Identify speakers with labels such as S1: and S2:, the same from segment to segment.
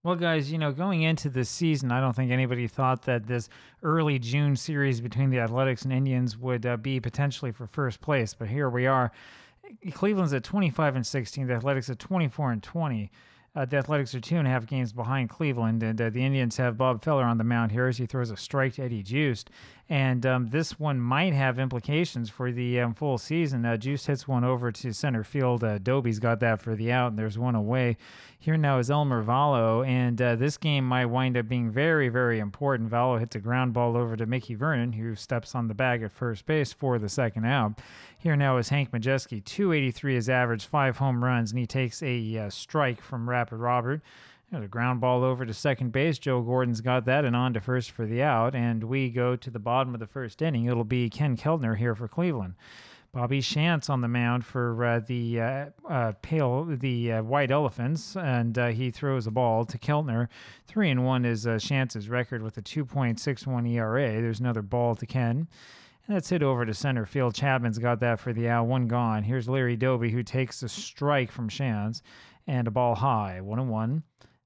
S1: Well, guys, going into this season, I don't think anybody thought that this early June series between the Athletics and Indians would be potentially for first place. But here we are. Cleveland's at 25 and 16. The Athletics at 24 and 20. The Athletics are 2.5 games behind Cleveland, and the Indians have Bob Feller on the mound here as he throws a strike to Eddie Juiced. And this one might have implications for the full season. Juiced hits one over to center field. Dobie's got that for the out, and there's one away. Here now is Elmer Vallo, and this game might wind up being very, very important. Vallo hits a ground ball over to Mickey Vernon, who steps on the bag at first base for the second out. Here now is Hank Majeski, 283 his average, 5 home runs, and he takes a strike from Rapid Robert. There's a ground ball over to second base. Joe Gordon's got that and on to first for the out. And we go to the bottom of the first inning. It'll be Ken Keltner here for Cleveland. Bobby Shantz on the mound for the White Elephants, and he throws a ball to Keltner. 3-1 is Shantz's record with a 2.61 ERA. There's another ball to Ken. And that's hit over to center field. Chapman's got that for the out. One gone. Here's Larry Doby, who takes a strike from Shantz, and a ball high. 1-1.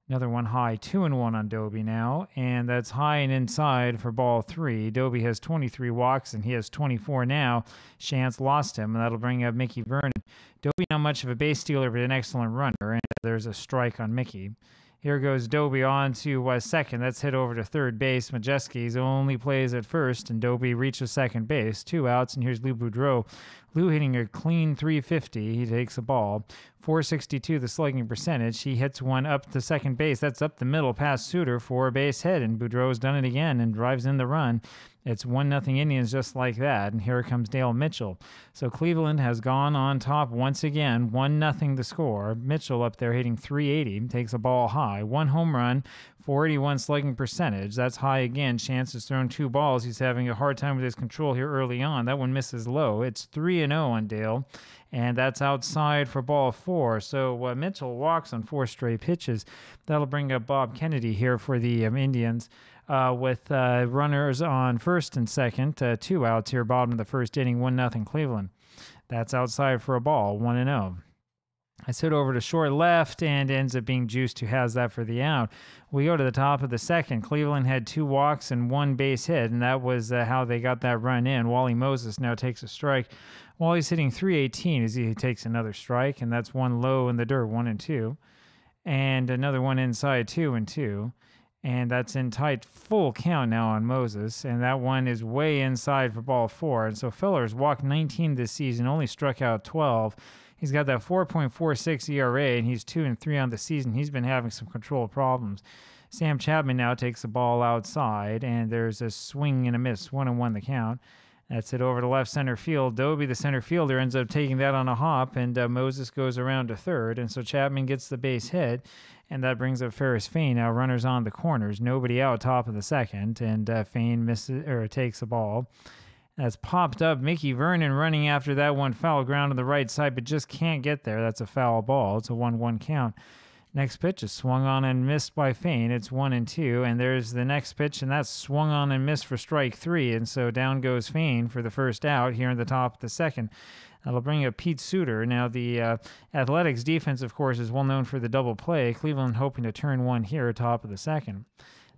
S1: Another one high, 2-1 on Doby now, and that's high and inside for ball 3. Doby has 23 walks, and he has 24 now. Shantz lost him, and that'll bring up Mickey Vernon. Doby not much of a base stealer, but an excellent runner, and there's a strike on Mickey. Here goes Doby on to second. That's hit over to third base. Majeski's only plays at first, and Doby reaches second base. 2 outs, and here's Lou Boudreau. Lou hitting a clean 350. He takes a ball. 462 the slugging percentage. He hits one up to second base. That's up the middle past Suter for a base hit, and Boudreau's done it again and drives in the run. It's 1-0 Indians just like that, and here comes Dale Mitchell. So Cleveland has gone on top once again, 1-0 the score. Mitchell up there hitting 380, takes a ball high. 1 home run, 481 slugging percentage. That's high again. Chance has thrown 2 balls. He's having a hard time with his control here early on. That one misses low. It's 3-0 on Dale, and that's outside for ball 4. So Mitchell walks on 4 straight pitches. That'll bring up Bob Kennedy here for the Indians. With runners on first and second, 2 outs here, bottom of the first inning, 1-0 Cleveland. That's outside for a ball, 1-0. It's hit over to short left and ends up being Juiced, who has that for the out. We go to the top of the second. Cleveland had 2 walks and 1 base hit, and that was how they got that run in. Wally Moses now takes a strike. Wally's hitting 318 as he takes another strike, and that's one low in the dirt, 1-2. And another one inside, 2-2. And that's in tight full count now on Moses. And that one is way inside for ball 4. And so Feller's walked 19 this season, only struck out 12. He's got that 4.46 ERA, and he's 2-3 on the season. He's been having some control problems. Sam Chapman now takes the ball outside, and there's a swing and a miss, 1-1 the count. That's it over to left center field. Doby, the center fielder, ends up taking that on a hop, and Moses goes around to third. And so Chapman gets the base hit, and that brings up Ferris Fain. Now runners on the corners, nobody out top of the second, and Fain takes the ball. That's popped up. Mickey Vernon running after that one, foul ground on the right side, but just can't get there. That's a foul ball. It's a 1-1 count. Next pitch is swung on and missed by Fain. It's 1-2, and there's the next pitch, and that's swung on and missed for strike 3, and so down goes Fain for the first out here in the top of the second. That'll bring up Pete Suter. Now, the Athletics defense, of course, is well known for the double play. Cleveland hoping to turn one here top of the second.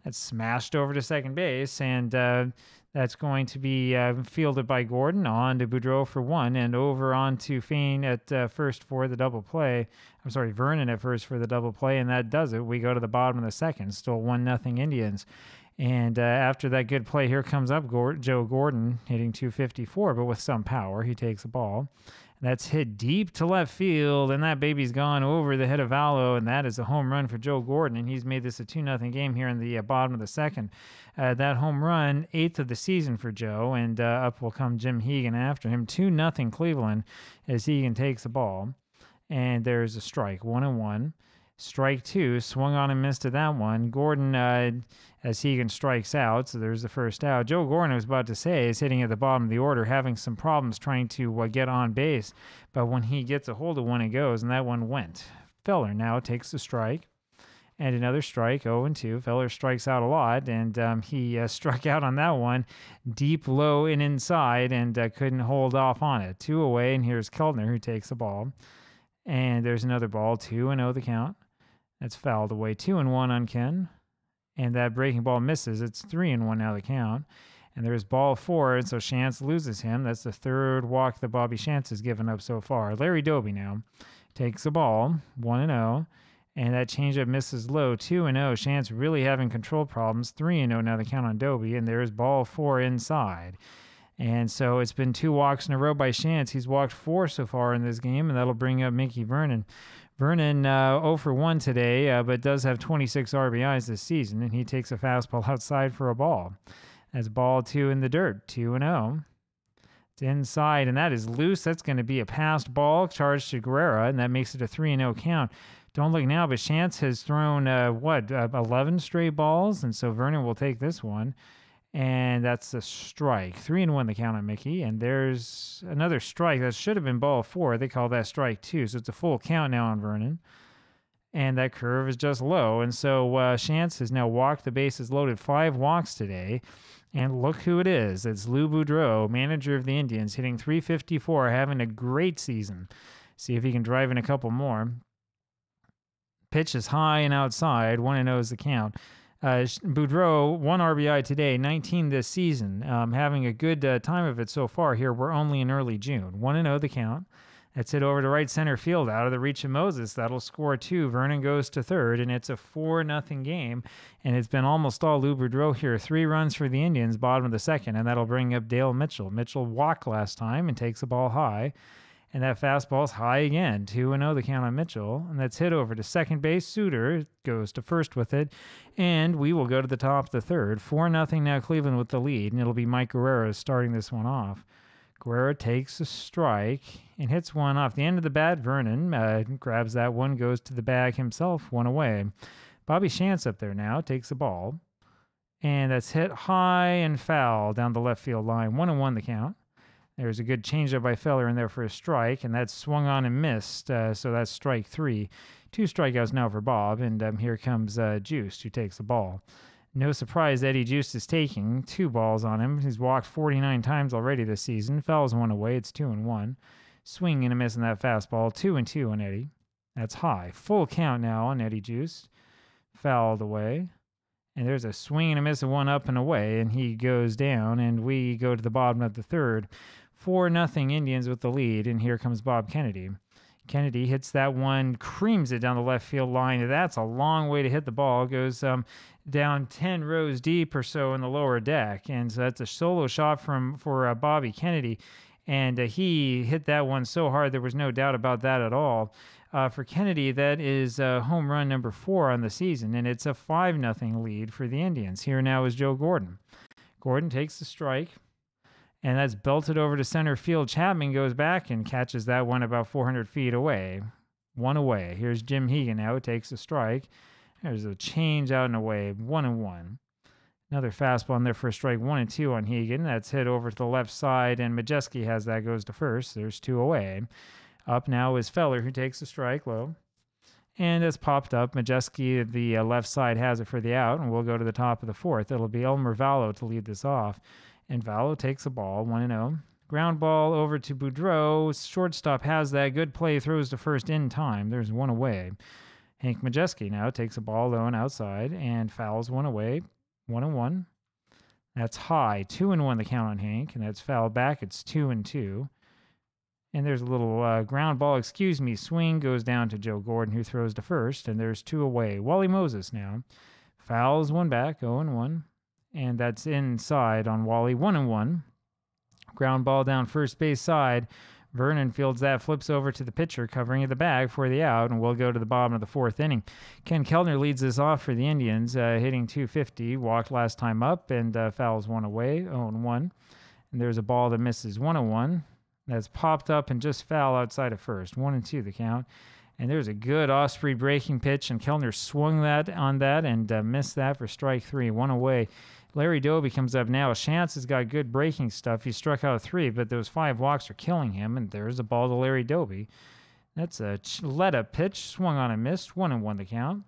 S1: That's smashed over to second base, and that's going to be fielded by Gordon on to Boudreau for 1, and over on to Fain at first for the double play. I'm sorry, Vernon at first for the double play, and that does it. We go to the bottom of the second, still 1-0 Indians. And after that good play, here comes up Joe Gordon hitting 254, but with some power. He takes a ball. That's hit deep to left field, and that baby's gone over the head of Vallo, and that is a home run for Joe Gordon, and he's made this a 2-0 game here in the bottom of the second. That home run, 8th of the season for Joe, and up will come Jim Hegan after him. 2-0 Cleveland as Hegan takes the ball, and there's a strike, 1-1. Strike 2, swung on and missed to that one. Gordon, as Hegan strikes out, so there's the first out. Joe Gordon, I was about to say, is hitting at the bottom of the order, having some problems trying to get on base. But when he gets a hold of one, it goes, and that one went. Feller now takes the strike. And another strike, 0-2. Feller strikes out a lot, and he struck out on that one, deep, low, and inside, and couldn't hold off on it. 2 away, and here's Keltner, who takes the ball. And there's another ball, 2-0 the count. That's fouled away. 2-1 on Ken. And that breaking ball misses. It's 3-1 now the count. And there's ball 4, and so Shantz loses him. That's the third walk that Bobby Shantz has given up so far. Larry Doby now takes the ball, 1-0. And that changeup misses low, 2-0. Shantz really having control problems, 3-0 now the count on Doby. And there's ball 4 inside. And so it's been 2 walks in a row by Shantz. He's walked 4 so far in this game, and that'll bring up Mickey Vernon. Vernon 0 for 1 today, but does have 26 RBIs this season, and he takes a fastball outside for a ball. That's ball 2 in the dirt, 2-0. It's inside, and that is loose. That's going to be a passed ball charged to Guerrera, and that makes it a 3-0 count. Don't look now, but Shantz has thrown, 11 straight balls, and so Vernon will take this one. And that's a strike. 3-1 the count on Mickey. And there's another strike. That should have been ball 4. They call that strike 2. So it's a full count now on Vernon. And that curve is just low. And so Shantz has now walked the bases loaded 5 walks today. And look who it is. It's Lou Boudreau, manager of the Indians, hitting .354, having a great season. See if he can drive in a couple more. Pitch is high and outside. 1-0 is the count. Boudreau, 1 RBI today, 19 this season, having a good time of it so far here. We're only in early June. 1-0 the count. That's hit over to right center field out of the reach of Moses. That'll score 2. Vernon goes to third, and it's a 4-0 game. And it's been almost all Lou Boudreau here. 3 runs for the Indians, bottom of the second, and that'll bring up Dale Mitchell. Mitchell walked last time and takes the ball high. And that fastball's high again. 2-0 the count on Mitchell. And that's hit over to second base. Suter goes to first with it. And we will go to the top of the third. 4-0 now Cleveland with the lead. And it'll be Mike Guerrera starting this one off. Guerrera takes a strike and hits one off the end of the bat. Vernon grabs that one, goes to the bag himself, 1 away. Bobby Shantz up there now takes the ball. And that's hit high and foul down the left field line. 1-1 the count. There's a good changeup by Feller in there for a strike, and that's swung on and missed, so that's strike 3. 2 strikeouts now for Bob, and here comes Juiced, who takes the ball. No surprise Eddie Juiced is taking 2 balls on him. He's walked 49 times already this season. Fouls 1 away. It's 2-1. Swing and a miss on that fastball. 2-2 on Eddie. That's high. Full count now on Eddie Juiced. Fouled away. And there's a swing and a miss of 1 up and away, and he goes down, and we go to the bottom of the third. 4-0 Indians with the lead, and here comes Bob Kennedy. Kennedy hits that one, creams it down the left field line. That's a long way to hit the ball. It goes down 10 rows deep or so in the lower deck, and so that's a solo shot for Bobby Kennedy, and he hit that one so hard there was no doubt about that at all. For Kennedy, that is home run number 4 on the season, and it's a 5-0 lead for the Indians. Here now is Joe Gordon. Gordon takes the strike, and that's belted over to center field. Chapman goes back and catches that one about 400 feet away. 1 away. Here's Jim Hegan now, who takes a strike. There's a change out and away. 1-1. Another fastball in there for a strike. 1-2 on Hegan. That's hit over to the left side, and Majeski has that, goes to first. There's 2 away. Up now is Feller, who takes a strike low. And it's popped up. Majeski, the left side, has it for the out, and we'll go to the top of the fourth. It'll be Elmer Vallo to lead this off. And Vallo takes the ball, 1-0. Ground ball over to Boudreau. Shortstop has that. Good play, throws to first in time. There's 1 away. Hank Majeski now takes a ball low and outside and fouls 1 away. 1-1. That's high. 2-1 the count on Hank, and that's fouled back. It's 2-2. And there's a little ground ball, swing goes down to Joe Gordon, who throws to first, and there's 2 away. Wally Moses now fouls 1 back, 0-1. And that's inside on Wally, 1-1. Ground ball down first base side. Vernon fields that, flips over to the pitcher, covering the bag for the out, and we'll go to the bottom of the 4th inning. Ken Kellner leads this off for the Indians, hitting .250, walked last time up, and fouls 1 away, 0-1. And there's a ball that misses, 1-1. That's popped up and just foul outside of first, 1-2 the count. And there's a good off-speed breaking pitch, and Kellner swung that on that and missed that for strike 3, 1 away. Larry Doby comes up now. Shantz has got good breaking stuff. He struck out 3, but those 5 walks are killing him, and there's a ball to Larry Doby. That's a let-up pitch, swung on and missed, 1-1 the count.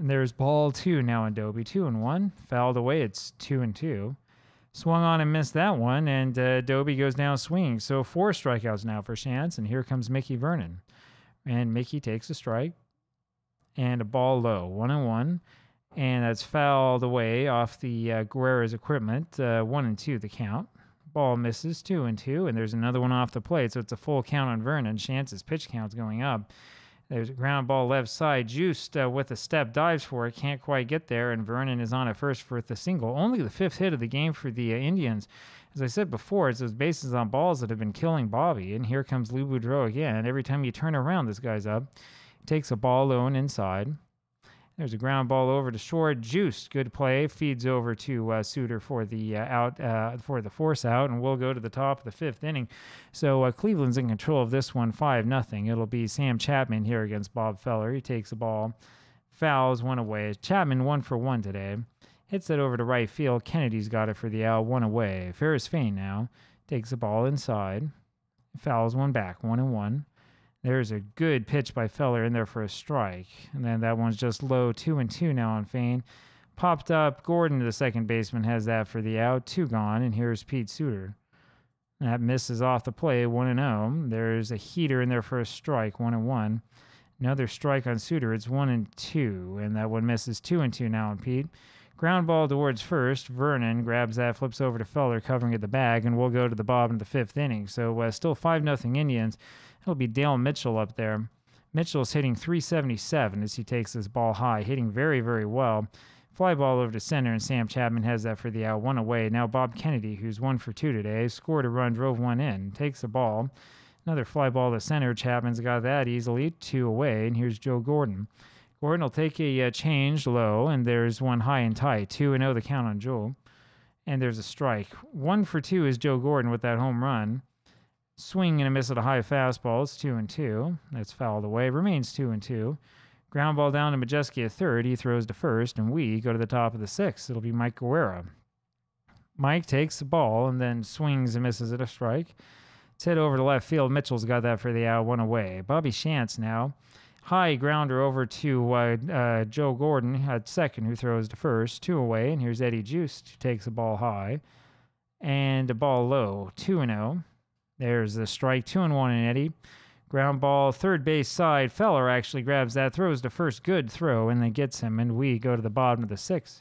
S1: And there's ball 2 now on Doby, 2-1. Fouled away, it's 2-2. Swung on and missed that one, and Doby goes down swinging. So 4 strikeouts now for Shantz, and here comes Mickey Vernon. And Mickey takes a strike. and a ball low, 1-1. And that's fouled away off the Guerrera's equipment, 1-2 the count. Ball misses, 2-2, and there's another one off the plate, so it's a full count on Vernon. Chance's pitch count's going up. There's a ground ball left side. Juiced with a step, dives for it, can't quite get there, and Vernon is on at first for the single. Only the 5th hit of the game for the Indians. As I said before, it's those bases on balls that have been killing Bobby, and here comes Lou Boudreau again. Every time you turn around, this guy's up. He takes a ball low and inside. There's a ground ball over to short. Juiced, good play. Feeds over to Suter for the for the force out, and we'll go to the top of the 5th inning. So Cleveland's in control of this one, 5-0. It'll be Sam Chapman here against Bob Feller. He takes the ball, fouls one away. Chapman 1 for 1 today. Hits it over to right field. Kennedy's got it for the out, 1 away. Ferris Fain now takes the ball inside, fouls one back, 1-1. There's a good pitch by Feller in there for a strike. And then that one's just low, 2-2 now on Fain. Popped up. Gordon, the second baseman, has that for the out. 2 gone. And here's Pete Suter. That misses off the play, 1-0. There's a heater in there for a strike, 1-1. Another strike on Suter. It's 1-2. And that one misses, 2-2 now on Pete. Ground ball towards first. Vernon grabs that, flips over to Feller, covering at the bag, and we'll go to the bottom of the 5th inning. So still 5-0 Indians. It'll be Dale Mitchell up there. Mitchell's hitting .377 as he takes this ball high, hitting very, very well. Fly ball over to center, and Sam Chapman has that for the out, 1 away. Now Bob Kennedy, who's 1 for 2 today, scored a run, drove 1 in, takes the ball. Another fly ball to center. Chapman's got that easily, 2 away, and here's Joe Gordon. Gordon will take a change low, and there's one high and tight, 2-0 the count on Joe. And there's a strike. 1 for 2 is Joe Gordon with that home run. Swing and a miss at a high fastball. It's 2-2. That's fouled away. Remains 2-2. Ground ball down to Majeski at third. He throws to first, and we go to the top of the 6th. It'll be Mike Guerrera. Mike takes the ball and then swings and misses at a strike. It's hit over to left field. Mitchell's got that for the out, 1 away. Bobby Shantz now. High grounder over to Joe Gordon at second, who throws to first, 2 away. And here's Eddie Juiced, who takes the ball high. And a ball low, 2-0. There's the strike, 2-1 in Eddie. Ground ball, third base side. Feller actually grabs that, throws to first, good throw, and then gets him. And we go to the bottom of the 6th.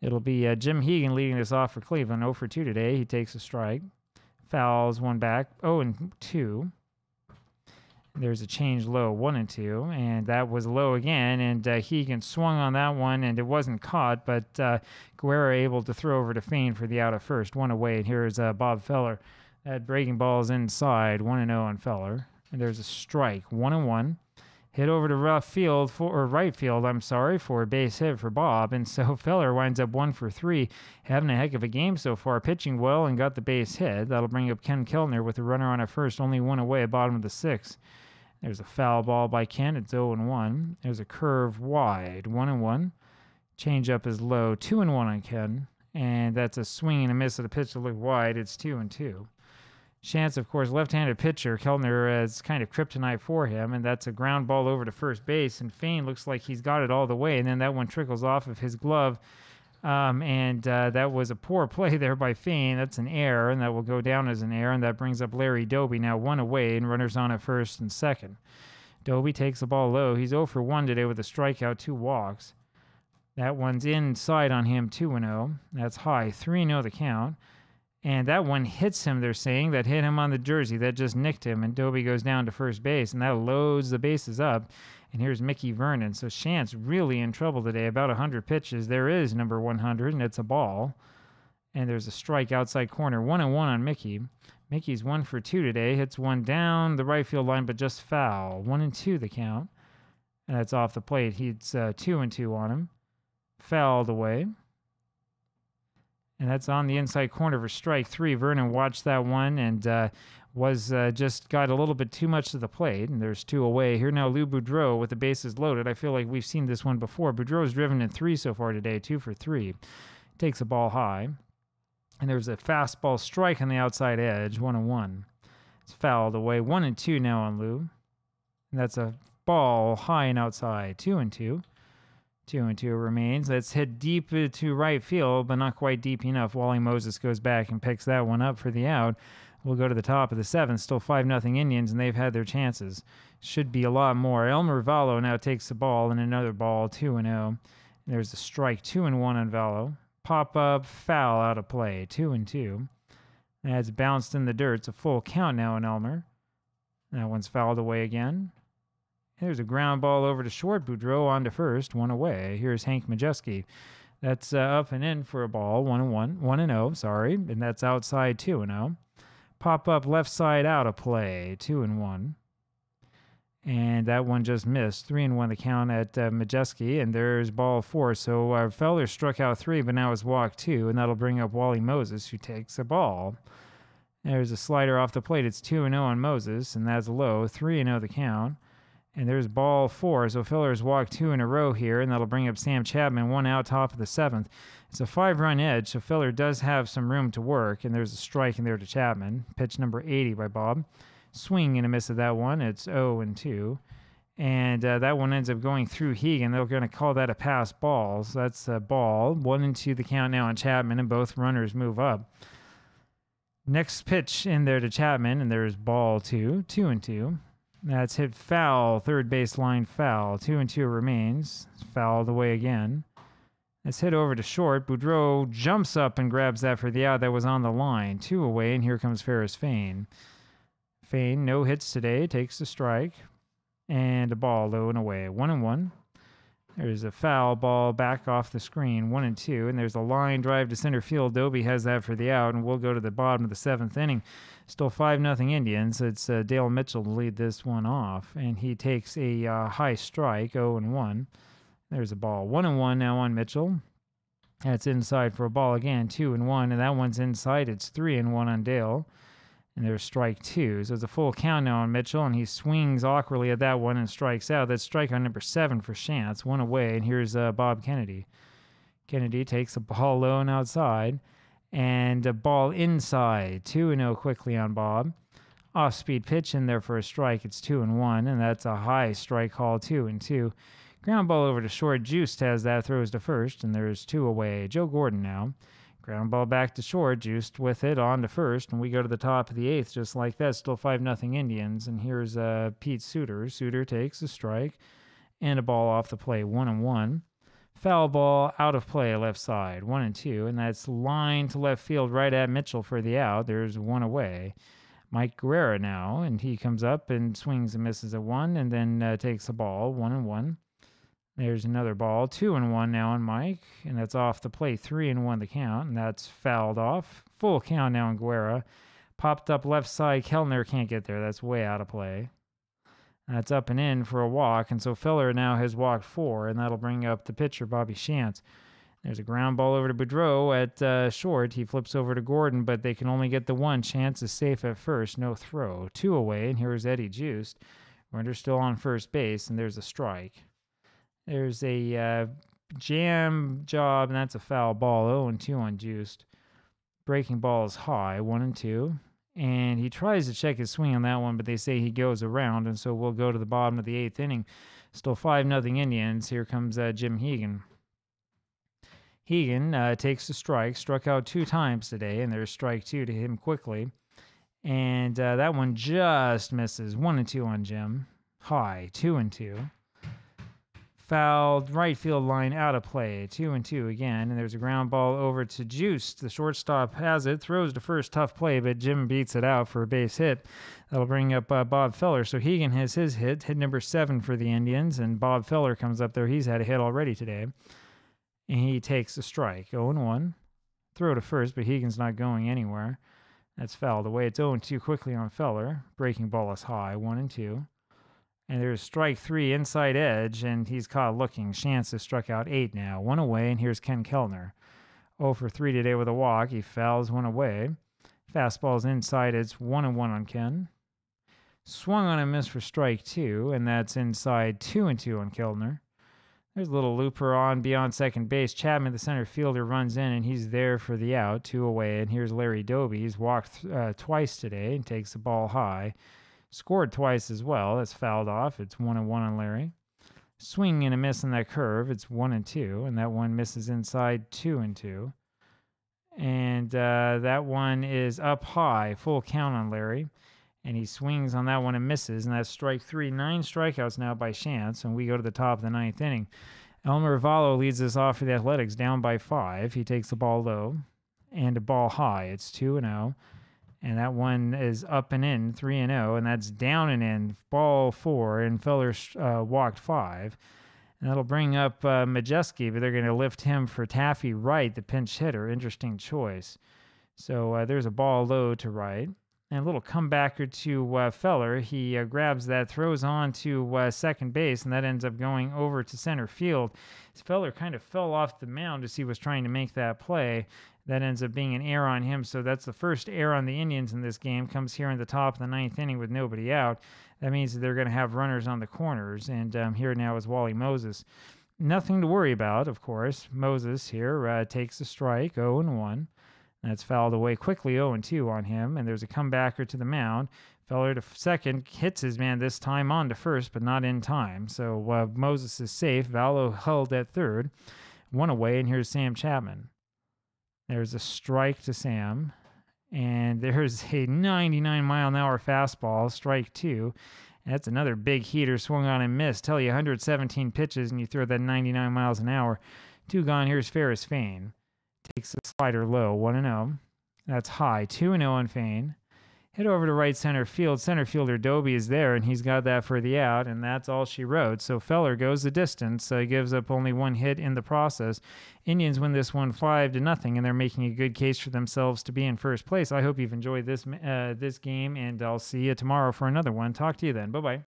S1: It'll be Jim Hegan leading this off for Cleveland, 0 for 2 today. He takes a strike. Fouls one back, 0-2. There's a change low, 1-2, and that was low again, and Hegan swung on that one, and it wasn't caught, but Guerrera able to throw over to Fain for the out at first, 1 away, and here's Bob Feller. That breaking ball is inside, 1-0 on Feller, and there's a strike, 1-1. Hit over to right field for a base hit for Bob, and so Feller winds up 1 for 3, having a heck of a game so far, pitching well and got the base hit. That'll bring up Ken Keltner with a runner on at first, only 1 away, bottom of the 6th. There's a foul ball by Ken. It's 0-1. There's a curve wide, 1-1. Changeup is low, 2-1 on Ken. And that's a swing and a miss at a pitch that looked wide. It's 2-2. Shantz, of course, left-handed pitcher. Keltner is kind of kryptonite for him, and that's a ground ball over to first base. And Fain looks like he's got it all the way, and then that one trickles off of his glove. That was a poor play there by Fain. That's an error, and that will go down as an error, and that brings up Larry Doby, now 1 away, and runners on at first and second. Doby takes the ball low. He's 0 for 1 today with a strikeout, 2 walks. That one's inside on him, 2-0. That's high, 3-0 the count. And that one hits him, they're saying. That hit him on the jersey. That just nicked him, and Doby goes down to first base, and that loads the bases up. And here's Mickey Vernon. So Shantz really in trouble today. About 100 pitches. There is number 100, and it's a ball. And there's a strike outside corner. 1-1 on Mickey. Mickey's 1 for 2 today. Hits one down the right field line, but just foul. 1-2 the count. And that's off the plate. He's 2-2 on him. Fouled away. And that's on the inside corner for strike 3. Vernon watched that one and just got a little bit too much to the plate. And there's 2 away. Here now Lou Boudreau with the bases loaded. I feel like we've seen this one before. Boudreau's driven in 3 so far today, 2 for 3. Takes a ball high. And there's a fastball strike on the outside edge, 1-1. It's fouled away. 1-2 now on Lou. And that's a ball high and outside, 2-2. 2-2 remains. That's hit deep to right field, but not quite deep enough. Wally Moses goes back and picks that one up for the out. We'll go to the top of the 7th, still 5-0 Indians, and they've had their chances. Should be a lot more. Elmer Vallo now takes the ball, and another ball, 2-0. There's a strike, 2-1 on Vallo. Pop up, foul, out of play, 2-2. That's bounced in the dirt. It's a full count now on Elmer. That one's fouled away again. Here's a ground ball over to short. Boudreau on to first, 1 away. Here's Hank Majewski. That's up and in for a ball, 1-0, sorry. And that's outside, 2-0. Pop up left side, out of play, 2-1. And that one just missed. 3-1 the count at Majewski, and there's ball 4. So Feller struck out 3, but now it's walk 2, and that'll bring up Wally Moses, who takes the ball. There's a slider off the plate. It's 2-0 on Moses, and that's low. 3-0 the count. And there's ball 4. So Feller's walked 2 in a row here, and that'll bring up Sam Chapman, 1 out, top of the 7th. It's a 5-run edge, so Feller does have some room to work, and there's a strike in there to Chapman. Pitch number 80 by Bob. Swing and a miss of that one. It's 0-2. And that one ends up going through Hegan. They're going to call that a pass ball. So that's a ball. 1-2 the count now on Chapman, and both runners move up. Next pitch in there to Chapman, and there's ball 2, 2-2. That's hit foul, third base line foul. 2-2 remains. It's fouled away again. It's hit over to short. Boudreau jumps up and grabs that for the out that was on the line. 2 away, and here comes Ferris Fain. Fain, no hits today, takes the strike. And a ball low and away. 1-1. There's a foul ball back off the screen. 1-2. And there's a line drive to center field. Dobie has that for the out, and we'll go to the bottom of the 7th inning. Still 5-0 Indians. It's Dale Mitchell to lead this one off, and he takes a high strike, 0-1. There's a ball. 1-1 now on Mitchell. That's inside for a ball again, 2-1, and that one's inside. It's 3-1 on Dale. And there's strike 2. So it's a full count now on Mitchell, and he swings awkwardly at that one and strikes out. That's strikeout number 7 for Shantz, 1 away, and here's Bob Kennedy. Kennedy takes a ball low and outside, and a ball inside, 2-0 quickly on Bob. Off-speed pitch in there for a strike. It's 2-1, and that's a high strike call, 2-2. Ground ball over to short. Juiced has that, throws to first, and there's 2 away. Joe Gordon now. Ground ball back to short, Juiced with it on to first, and we go to the top of the 8th just like that. Still 5-0 Indians, and here's Pete Suter. Suter takes a strike and a ball off the plate, 1-1. Foul ball out of play, left side, 1-2, and that's line to left field right at Mitchell for the out. There's 1 away. Mike Guerra now, and he comes up and swings and misses at 1, and then takes the ball, 1-1. There's another ball, 2-1 now on Mike, and that's off the plate, 3-1 the count, and that's fouled off. Full count now on Guerra. Popped up left side, Kellner can't get there, that's way out of play. That's up and in for a walk, and so Feller now has walked 4, and that'll bring up the pitcher, Bobby Shantz. There's a ground ball over to Boudreau at short. He flips over to Gordon, but they can only get the 1. Shantz is safe at first, no throw. 2 away, and here's Eddie Juiced. Runner's still on first base, and there's a strike. There's a jam job, and that's a foul ball, 0-2 on Juiced. Breaking ball is high, 1-2. And he tries to check his swing on that one, but they say he goes around, and so we'll go to the bottom of the 8th inning. Still 5-0 Indians. Here comes Jim Hegan. Hegan takes the strike, struck out 2 times today, and there's strike 2 to him quickly. And that one just misses, 1-2 on Jim. High, 2-2. Fouled right field line out of play, 2-2 again, and there's a ground ball over to Juiced. The shortstop has it, throws to first, tough play, but Jim beats it out for a base hit. That'll bring up Bob Feller. So Hegan has his hit number 7 for the Indians, and Bob Feller comes up there. He's had a hit already today, and he takes a strike, 0-1. Throw to first, but Hegan's not going anywhere. That's fouled away. It's 0-2 quickly on Feller. Breaking ball is high, 1-2. And there's strike 3 inside edge, and he's caught looking. Shantz has struck out 8 now. 1 away, and here's Ken Kellner. 0 for 3 today with a walk. He fouls 1 away. Fastball's inside. It's 1-1 on Ken. Swung on a miss for strike 2, and that's inside, 2-2 on Kellner. There's a little looper on beyond second base. Chapman, the center fielder, runs in, and he's there for the out. 2 away, and here's Larry Doby. He's walked twice today and takes the ball high. Scored twice as well. That's fouled off. It's 1-1 on Larry. Swing and a miss on that curve. It's 1-2, and that one misses inside, 2-2. And that one is up high, full count on Larry. And he swings on that one and misses, and that's strike 3. 9 strikeouts now by Chance, and we go to the top of the 9th inning. Elmer Vallo leads us off for the Athletics, down by 5. He takes the ball low and a ball high. It's 2-0, and that one is up and in, 3-0, and that's down and in, ball 4, and Feller walked 5. And that'll bring up Majeski, but they're going to lift him for Taffy Wright, the pinch hitter. Interesting choice. So there's a ball low to right. And a little comebacker to Feller. He grabs that, throws on to second base, and that ends up going over to center field. Feller kind of fell off the mound as he was trying to make that play. That ends up being an error on him. So that's the first error on the Indians in this game. Comes here in the top of the 9th inning with nobody out. That means that they're going to have runners on the corners. And here now is Wally Moses. Nothing to worry about, of course. Moses here takes a strike, 0-1. That's fouled away quickly, 0-2 on him, and there's a comebacker to the mound. Feller to second, hits his man this time on to first, but not in time. So Moses is safe. Vallo held at third. 1 away, and here's Sam Chapman. There's a strike to Sam, and there's a 99-mile-an-hour fastball, strike 2. And that's another big heater, swung on and missed. Tell you, 117 pitches, and you throw that 99 miles an hour. 2 gone, here's Ferris Fain. Takes the slider low, 1-0. That's high, 2-0 on Fain. Hit over to right center field. Center fielder Doby is there, and he's got that for the out, and that's all she wrote. So Feller goes the distance, gives up only 1 hit in the process. Indians win this one 5-0, and they're making a good case for themselves to be in first place. I hope you've enjoyed this game, and I'll see you tomorrow for another one. Talk to you then. Bye-bye.